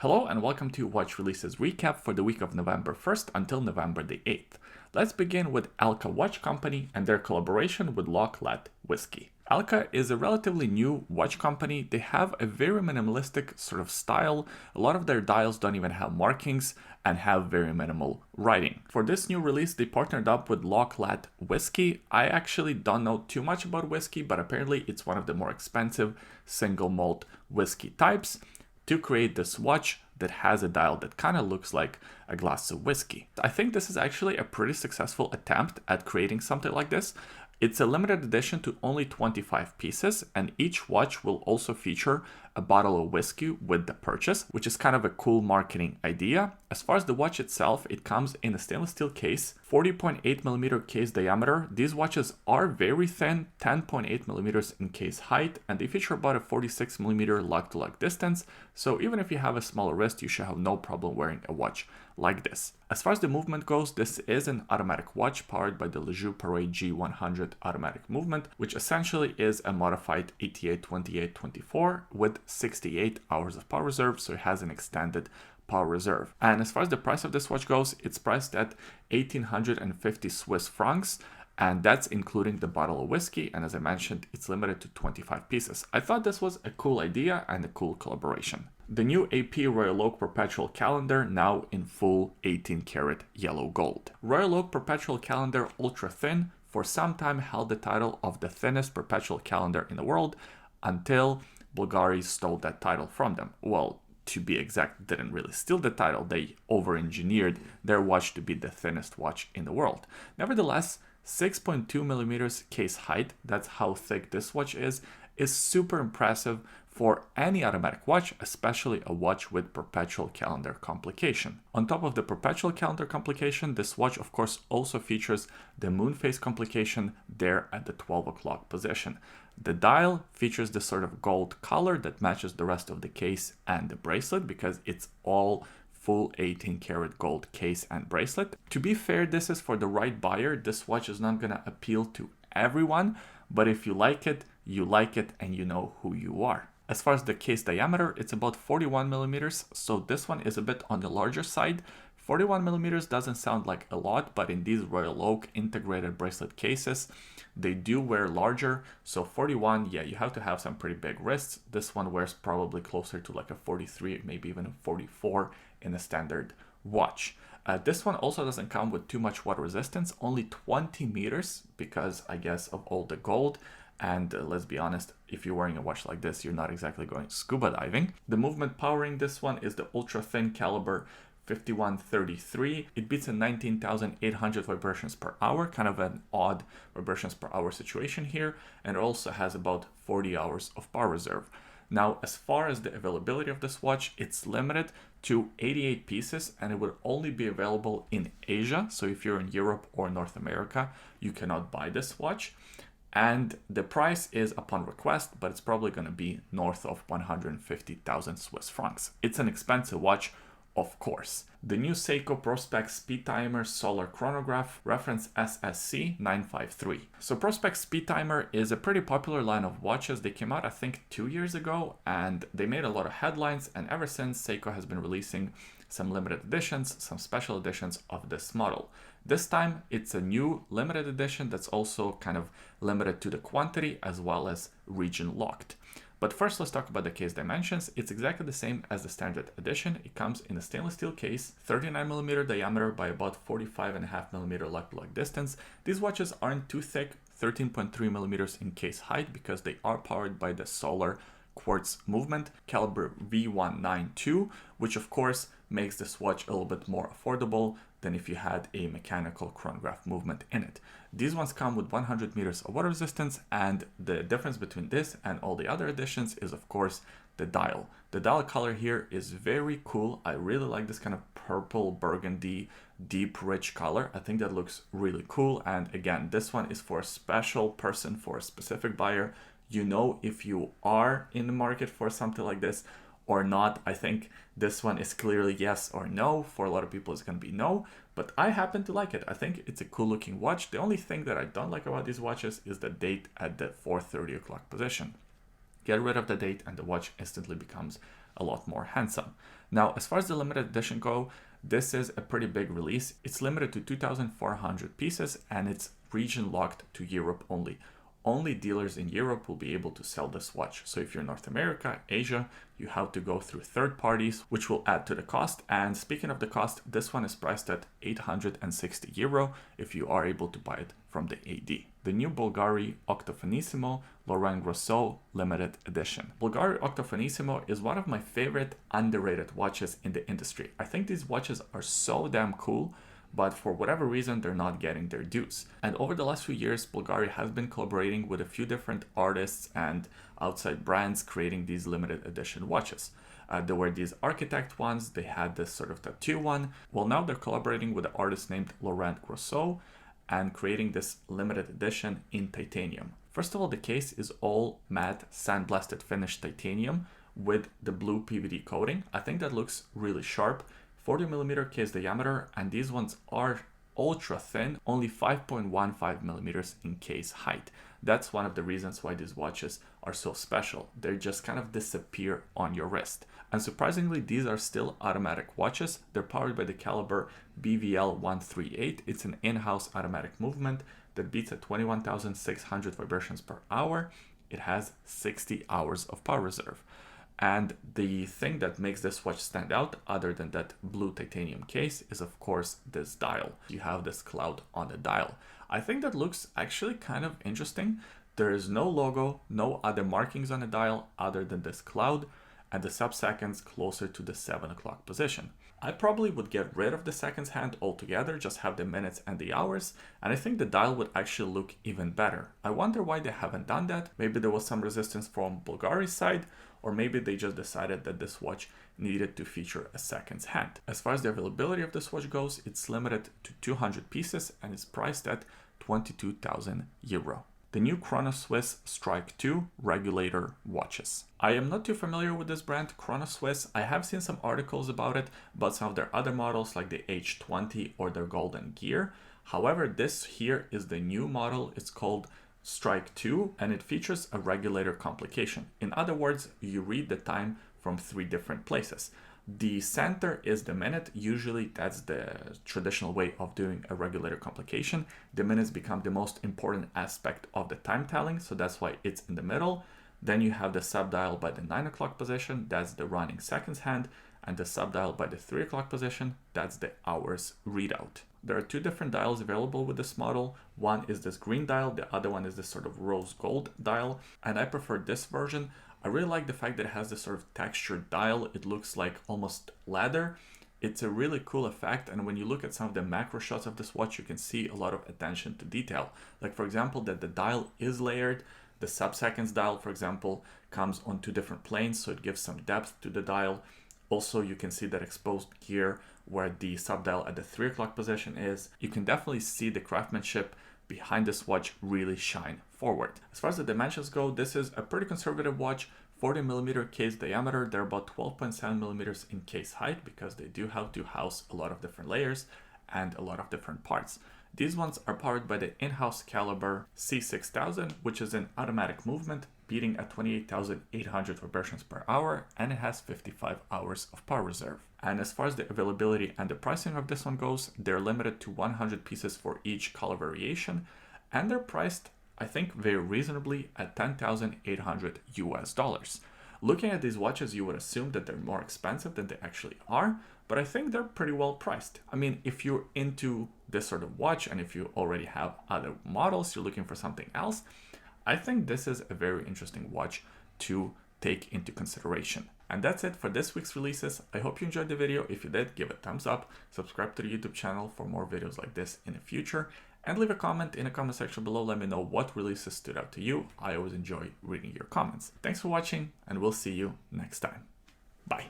Hello and welcome to Watch Releases Recap for the week of November 1st until November the 8th. Let's begin with Alka Watch Company and their collaboration with Loch whiskey. Elka is a relatively new watch company. They have a very minimalistic sort of style. A lot of their dials don't even have markings and have very minimal writing. For this new release, they partnered up with Loch whiskey. I actually don't know too much about whiskey, but apparently it's one of the more expensive single malt whiskey types, to create this watch that has a dial that kind of looks like a glass of whiskey. I think this is actually a pretty successful attempt at creating something like this. It's a limited edition to only 25 pieces, and each watch will also feature a bottle of whiskey with the purchase, which is kind of a cool marketing idea. As far as the watch itself, it comes in a stainless steel case, 40.8mm case diameter. These watches are very thin, 10.8mm in case height, and they feature about a 46mm lug-to-lug distance, so even if you have a smaller wrist, you should have no problem wearing a watch like this. As far as the movement goes, this is an automatic watch powered by the Lejeune Parade G100 automatic movement, which essentially is a modified ETA 2824 with 68 hours of power reserve, so it has an extended power reserve. And as far as the price of this watch goes, it's priced at 1850 Swiss francs, and that's including the bottle of whiskey, and as I mentioned, it's limited to 25 pieces. I thought this was a cool idea and a cool collaboration. The new AP Royal Oak Perpetual calendar, now in full 18 karat yellow gold. Royal Oak Perpetual calendar ultra thin for some time held the title of the thinnest perpetual calendar in the world until Bulgari stole that title from them. Well, to be exact, didn't really steal the title, they over-engineered their watch to be the thinnest watch in the world. Nevertheless, 6.2mm case height, that's how thick this watch is super impressive for any automatic watch, especially a watch with perpetual calendar complication. On top of the perpetual calendar complication, this watch of course also features the moon phase complication there at the 12 o'clock position. The dial features this sort of gold color that matches the rest of the case and the bracelet because it's all full 18 karat gold case and bracelet. To be fair, this is for the right buyer. This watch is not gonna appeal to everyone, but if you like it and you know who you are. As far as the case diameter, it's about 41mm, so this one is a bit on the larger side. 41mm doesn't sound like a lot, but in these Royal Oak integrated bracelet cases, they do wear larger. So 41, yeah, you have to have some pretty big wrists. This one wears probably closer to like a 43, maybe even a 44 in a standard watch. This one also doesn't come with too much water resistance, only 20 meters because I guess of all the gold. And let's be honest, if you're wearing a watch like this, you're not exactly going scuba diving. The movement powering this one is the ultra thin caliber 5133. It beats a 19,800 vibrations per hour, kind of an odd vibrations per hour situation here, and it also has about 40 hours of power reserve. Now, as far as the availability of this watch, it's limited to 88 pieces and it will only be available in Asia. So if you're in Europe or North America, you cannot buy this watch. And the price is upon request, but it's probably going to be north of 150,000 Swiss francs. It's an expensive watch, of course. The new Seiko Prospex Speedtimer Solar Chronograph, reference SSC 953. So Prospex Speedtimer is a pretty popular line of watches. They came out, I think, 2 years ago, and they made a lot of headlines, and ever since, Seiko has been releasing some limited editions, some special editions of this model. This time, it's a new limited edition that's also kind of limited to the quantity as well as region locked. But first, let's talk about the case dimensions. It's exactly the same as the standard edition. It comes in a stainless steel case, 39mm diameter by about 45.5mm lug-to-lug distance. These watches aren't too thick, 13.3mm in case height because they are powered by the solar quartz movement caliber V192, which of course makes this watch a little bit more affordable than if you had a mechanical chronograph movement in it. These ones come with 100 meters of water resistance, and the difference between this and all the other editions is of course the dial. The dial color here is very cool. I really like this kind of purple burgundy deep rich color. I think that looks really cool, and again, this one is for a special person, for a specific buyer. You know, if you are in the market for something like this or not. I think this one is clearly yes or no. For a lot of people, it's going to be no, but I happen to like it. I think it's a cool looking watch. The only thing that I don't like about these watches is the date at the 4:30 o'clock position. Get rid of the date and the watch instantly becomes a lot more handsome. Now, as far as the limited edition go, this is a pretty big release. It's limited to 2,400 pieces and it's region locked to Europe only. Only dealers in Europe will be able to sell this watch. So if you're North America, Asia, you have to go through third parties, which will add to the cost. And speaking of the cost, this one is priced at 860 euro if you are able to buy it from the AD. The new Bulgari Octo Finissimo Laurent Grasso limited edition. Bulgari Octo Finissimo is one of my favorite underrated watches in the industry. I think these watches are so damn cool, but for whatever reason, they're not getting their dues. And over the last few years, Bulgari has been collaborating with a few different artists and outside brands creating these limited edition watches. There were these architect ones, they had this sort of tattoo one. Well, now they're collaborating with an artist named Laurent Grasso and creating this limited edition in titanium. First of all, the case is all matte sandblasted finished titanium with the blue PVD coating. I think that looks really sharp. 40mm case diameter, and these ones are ultra thin, only 5.15mm in case height. That's one of the reasons why these watches are so special. They just kind of disappear on your wrist. And surprisingly, these are still automatic watches. They're powered by the caliber BVL138. It's an in-house automatic movement that beats at 21,600 vibrations per hour. It has 60 hours of power reserve. And the thing that makes this watch stand out, other than that blue titanium case, is of course this dial. You have this cloud on the dial. I think that looks actually kind of interesting. There is no logo, no other markings on the dial other than this cloud, and the sub-seconds closer to the 7 o'clock position. I probably would get rid of the seconds hand altogether, just have the minutes and the hours, and I think the dial would actually look even better. I wonder why they haven't done that. Maybe there was some resistance from Bulgari's side, or maybe they just decided that this watch needed to feature a seconds hand. As far as the availability of this watch goes, it's limited to 200 pieces and it's priced at 22,000 euro. The new Chronoswiss Strike 2 Regulator watches. I am not too familiar with this brand, Chronoswiss. I have seen some articles about it, but some of their other models like the H20 or their Golden Gear. However, this here is the new model. It's called Strike 2 and it features a regulator complication. In other words, you read the time from 3 different places. The center is the minute. Usually that's the traditional way of doing a regulator complication. The minutes become the most important aspect of the time telling, so that's why it's in the middle. Then you have the subdial by the 9 o'clock position, that's the running seconds hand, and the subdial by the 3 o'clock position, that's the hours readout. There are 2 different dials available with this model. One is this green dial, the other one is this sort of rose gold dial, and I prefer this version. I really like the fact that it has this sort of textured dial. It looks like almost leather. It's a really cool effect, and when you look at some of the macro shots of this watch, you can see a lot of attention to detail. Like for example, that the dial is layered. The sub-seconds dial, for example, comes on 2 different planes, so it gives some depth to the dial. Also, you can see that exposed gear where the subdial at the 3 o'clock position is. You can definitely see the craftsmanship behind this watch really shine forward. As far as the dimensions go, this is a pretty conservative watch, 40mm case diameter. They're about 12.7mm in case height because they do have to house a lot of different layers and a lot of different parts. These ones are powered by the in-house caliber C6000, which is an automatic movement beating at 28,800 vibrations per hour, and it has 55 hours of power reserve. And as far as the availability and the pricing of this one goes, they're limited to 100 pieces for each color variation, and they're priced, I think, very reasonably at $10,800 US. Looking at these watches, you would assume that they're more expensive than they actually are, but I think they're pretty well priced. I mean, if you're into this sort of watch and if you already have other models, you're looking for something else, I think this is a very interesting watch to take into consideration. And that's it for this week's releases. I hope you enjoyed the video. If you did, give it a thumbs up, subscribe to the YouTube channel for more videos like this in the future, and leave a comment in the comment section below. Let me know what releases stood out to you. I always enjoy reading your comments. Thanks for watching, and we'll see you next time. Bye.